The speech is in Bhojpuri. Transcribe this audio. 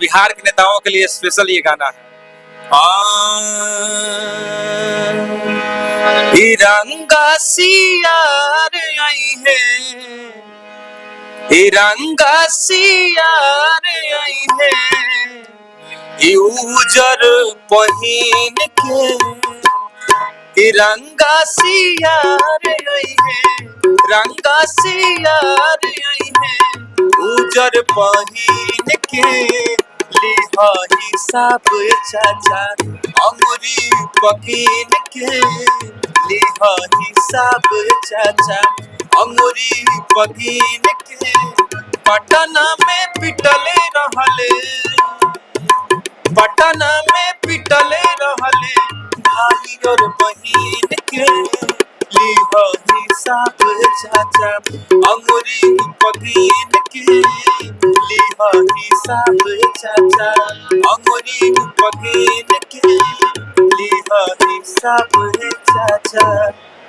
बिहार के नेताओं के लिए स्पेशल ये गाना है। तिरंगा सियार आई है, तिरंगा सियार आई है, उजर पहिन के तिरंगा सियार आई है, तिरंगा सियार आई है, उजर पहिन के लिहा हिसाब चाचा अंगुरी पकीन के, लिहा हिसाब चाचा अंगुरी पकीन के। पटना में पिटले रहले, पटना में पिटले रहले भाई और बहिन के, लिहा हिसाब चाचा अंगुरी पकीन के, लिहा हिसाब चाचा अंगुरी पकीन के, लिहा हिसाब चाचा।